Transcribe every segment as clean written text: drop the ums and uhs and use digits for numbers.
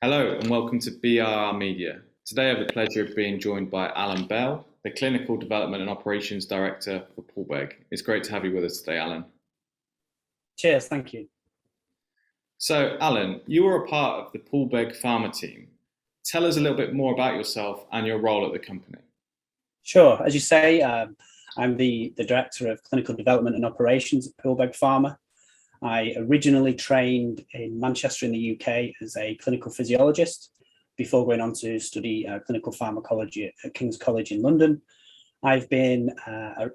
Hello and welcome to BRR Media. Today I have the pleasure of being joined by Alan Bell, the Clinical Development and Operations Director for Poolbeg. It's great to have you with us today, Alan. Cheers, thank you. So, Alan, you were a part of the Poolbeg Pharma team. Tell us a little bit more about yourself and your role at the company. Sure, as you say, I'm the Director of Clinical Development and Operations at Poolbeg Pharma. I originally trained in Manchester in the UK as a clinical physiologist before going on to study clinical pharmacology at King's College in London. I've been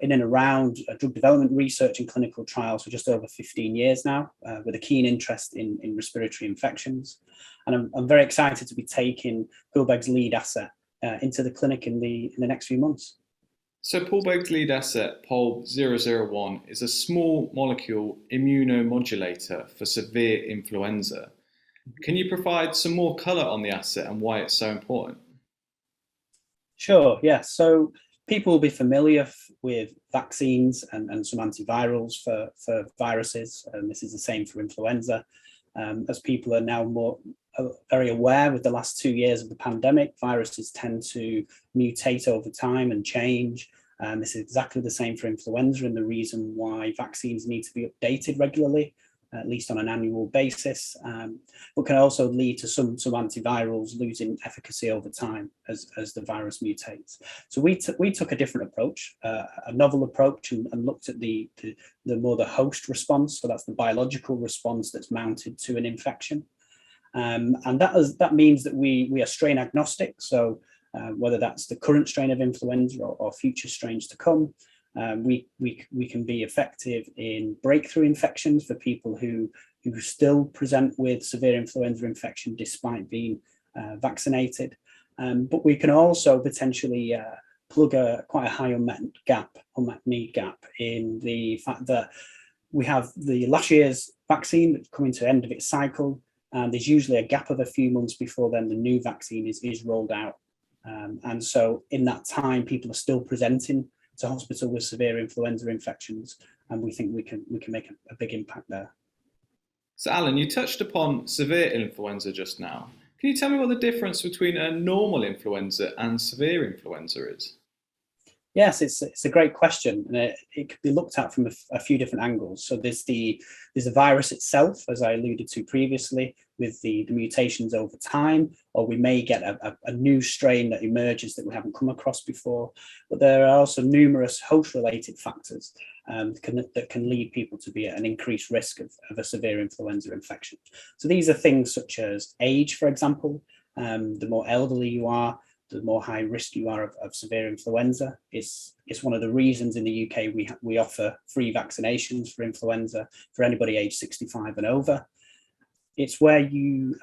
in and around drug development research and clinical trials for just over 15 years now, with a keen interest in respiratory infections. And I'm very excited to be taking Poolbeg's lead asset into the clinic in the next few months. So Poolbeg's lead asset, POLB 001, is a small molecule immunomodulator for severe influenza. Can you provide some more colour on the asset and why it's so important? Sure, yes. So people will be familiar with vaccines and some antivirals for viruses, and this is the same for influenza. As people are now very aware with the last 2 years of the pandemic, viruses tend to mutate over time and change. And this is exactly the same for influenza, and the reason why vaccines need to be updated regularly, at least on an annual basis, but can also lead to some antivirals losing efficacy over time as the virus mutates. So we took a different approach, a novel approach, and looked at the host response. So that's the biological response that's mounted to an infection. And that means that we are strain agnostic. So whether that's the current strain of influenza or future strains to come, we can be effective in breakthrough infections for people who still present with severe influenza infection despite being vaccinated. But we can also potentially plug quite a high unmet need gap in the fact that we have the last year's vaccine that's coming to the end of its cycle, and there's usually a gap of a few months before then the new vaccine is rolled out. And so in that time, people are still presenting to hospital with severe influenza infections, and we think we can make a big impact there. So Alan, you touched upon severe influenza just now. Can you tell me what the difference between a normal influenza and severe influenza is? Yes, it's a great question, and it could be looked at from a few different angles. So there's the virus itself, as I alluded to previously, with the mutations over time, or we may get a new strain that emerges that we haven't come across before. But there are also numerous host-related factors that can lead people to be at an increased risk of a severe influenza infection. So these are things such as age, for example. The more elderly you are, the more high risk you are of severe influenza. It's one of the reasons in the UK we offer free vaccinations for influenza for anybody aged 65 and over. It's where you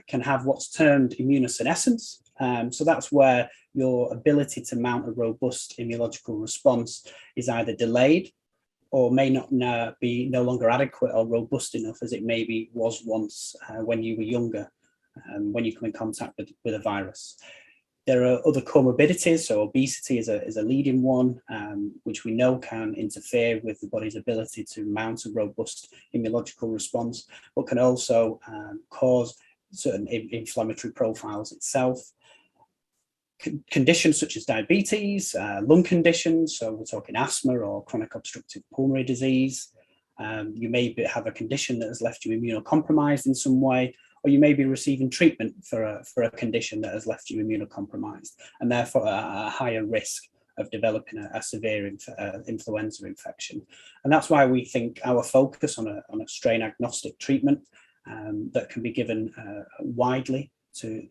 can have what's termed immunosenescence. So that's where your ability to mount a robust immunological response is either delayed or may not be no longer adequate or robust enough as it maybe was once when you were younger, when you come in contact with a virus. There are other comorbidities, so obesity is a leading one, which we know can interfere with the body's ability to mount a robust immunological response, but can also cause certain inflammatory profiles itself. Conditions such as diabetes, lung conditions, so we're talking asthma or chronic obstructive pulmonary disease. You may have a condition that has left you immunocompromised in some way, or you may be receiving treatment for a condition that has left you immunocompromised, and therefore a higher risk of developing a severe influenza infection. And that's why we think our focus on a strain agnostic treatment that can be given widely to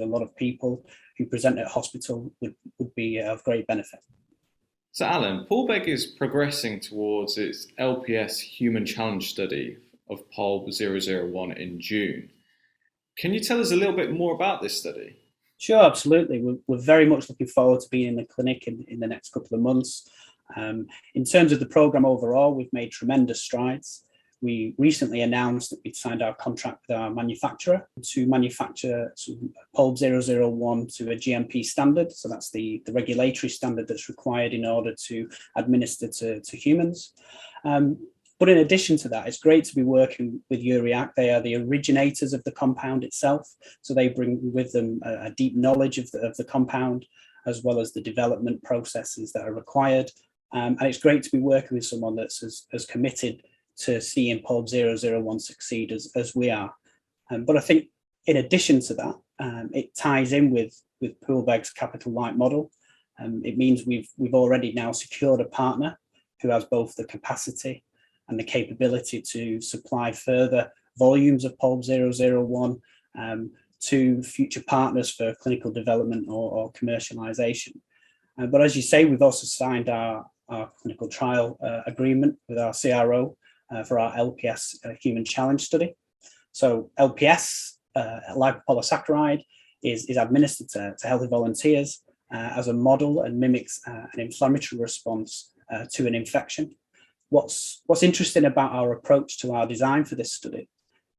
a lot of people who present at hospital would be of great benefit. So Alan, Poolbeg is progressing towards its LPS human challenge study of POLB 001 in June. Can you tell us a little bit more about this study? Sure, absolutely. We're very much looking forward to being in the clinic in the next couple of months. In terms of the program overall, we've made tremendous strides. We recently announced that we'd signed our contract with our manufacturer to manufacture POLB 001 to a GMP standard. So that's the regulatory standard that's required in order to administer to humans. But in addition to that, it's great to be working with Uriac. They are the originators of the compound itself. So they bring with them a deep knowledge of the compound, as well as the development processes that are required. And it's great to be working with someone that's as committed to seeing POLB 001 succeed as we are. But I think in addition to that, it ties in with Poolbeg's capital light model. It means we've already now secured a partner who has both the capacity and the capability to supply further volumes of POLB 001 to future partners for clinical development or commercialization. But as you say, we've also signed our clinical trial agreement with our CRO for our LPS human challenge study. So LPS, lipopolysaccharide, is administered to healthy volunteers as a model and mimics an inflammatory response to an infection. What's interesting about our approach to our design for this study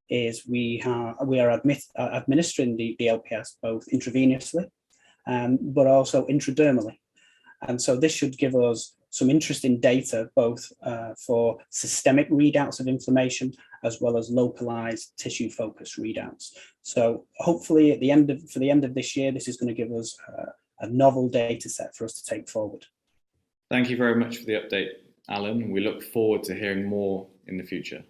is we are administering the LPS both intravenously but also intradermally. And so this should give us some interesting data both for systemic readouts of inflammation as well as localized tissue-focused readouts. So hopefully for the end of this year, this is going to give us a novel data set for us to take forward. Thank you very much for the update, Alan. We look forward to hearing more in the future.